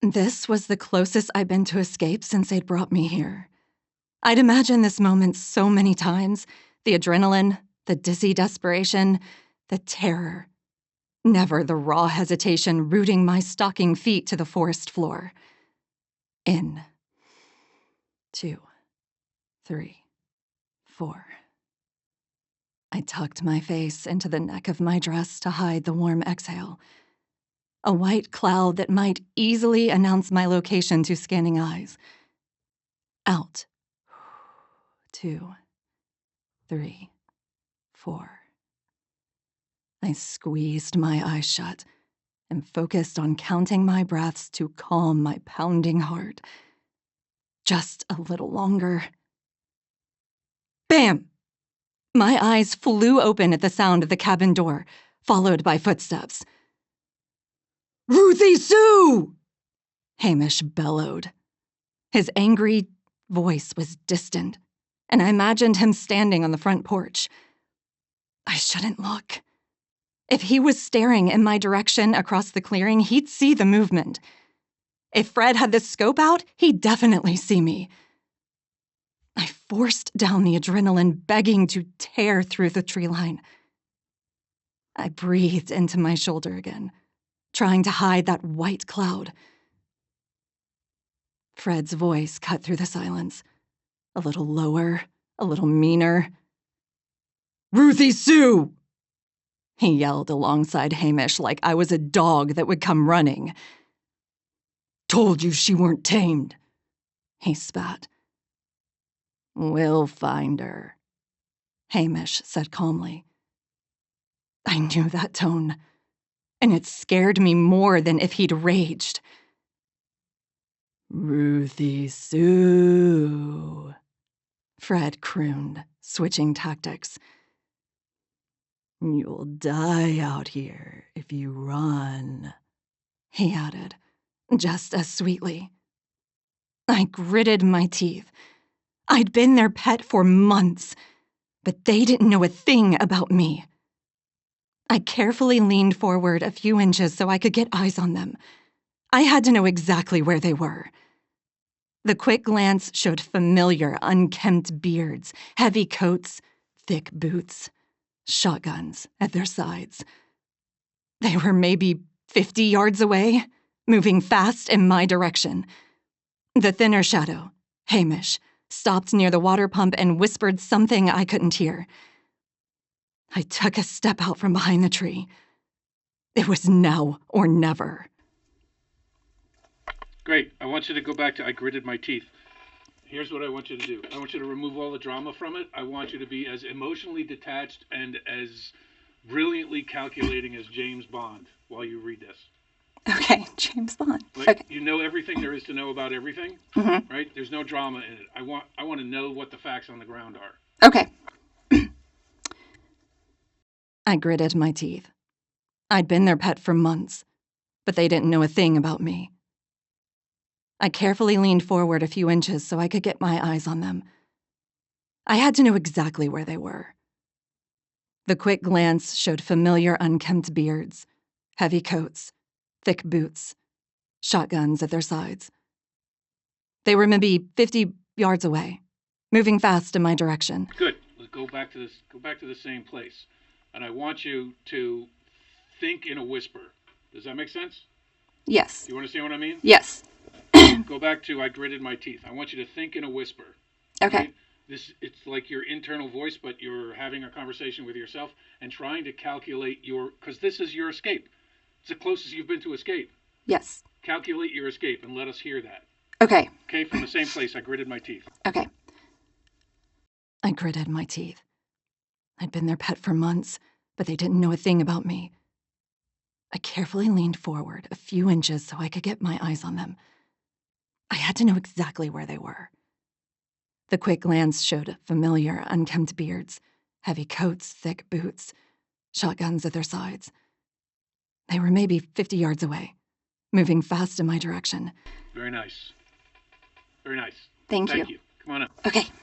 This was the closest I'd been to escape since they'd brought me here. I'd imagined this moment so many times. The adrenaline, the dizzy desperation, the terror. Never the raw hesitation rooting my stocking feet to the forest floor. In. 2, 3, 4. I tucked my face into the neck of my dress to hide the warm exhale. A white cloud that might easily announce my location to scanning eyes. Out. 2, 3, 4. I squeezed my eyes shut and focused on counting my breaths to calm my pounding heart. Just a little longer. Bam! My eyes flew open at the sound of the cabin door, followed by footsteps. "Ruthie Sue!" Hamish bellowed. His angry voice was distant, and I imagined him standing on the front porch. I shouldn't look. If he was staring in my direction across the clearing, he'd see the movement. If Fred had the scope out, he'd definitely see me. I forced down the adrenaline, begging to tear through the tree line. I breathed into my shoulder again, trying to hide that white cloud. Fred's voice cut through the silence, a little lower, a little meaner. "Ruthie Sue!" he yelled alongside Hamish like I was a dog that would come running. "Told you she weren't tamed," he spat. "We'll find her," Hamish said calmly. I knew that tone, and it scared me more than if he'd raged. "Ruthie Sue," Fred crooned, switching tactics. "You'll die out here if you run," he added, just as sweetly. I gritted my teeth. I'd been their pet for months, but they didn't know a thing about me. I carefully leaned forward a few inches so I could get eyes on them. I had to know exactly where they were. The quick glance showed familiar, unkempt beards, heavy coats, thick boots, shotguns at their sides. They were maybe 50 yards away, moving fast in my direction. The thinner shadow, Hamish, stopped near the water pump and whispered something I couldn't hear. I took a step out from behind the tree. It was now or never. Great. I want you to go back to I gritted my teeth. Here's what I want you to do. I want you to remove all the drama from it. I want you to be as emotionally detached and as brilliantly calculating as James Bond while you read this. Okay, James Bond. Like, okay. You know everything there is to know about everything, right? There's no drama in it. I want to know what the facts on the ground are. Okay. I gritted my teeth. I'd been their pet for months, but they didn't know a thing about me. I carefully leaned forward a few inches so I could get my eyes on them. I had to know exactly where they were. The quick glance showed familiar, unkempt beards, heavy coats, thick boots, shotguns at their sides. They were maybe 50 yards away, moving fast in my direction. Good. Let's go back to this. Go back to the same place, and I want you to think in a whisper. Does that make sense? Yes. Do you understand what I mean? Yes. Go back to I gritted my teeth. I want you to think in a whisper. Okay. Right? It's like your internal voice, but you're having a conversation with yourself and trying to calculate because this is your escape. It's the closest you've been to escape. Yes. Calculate your escape and let us hear that. Okay. Okay, from the same place, I gritted my teeth. Okay. I gritted my teeth. I'd been their pet for months, but they didn't know a thing about me. I carefully leaned forward a few inches so I could get my eyes on them. I had to know exactly where they were. The quick glance showed familiar, unkempt beards, heavy coats, thick boots, shotguns at their sides. They were maybe 50 yards away, moving fast in my direction. Very nice. Very nice. Thank you. Come on up. Okay.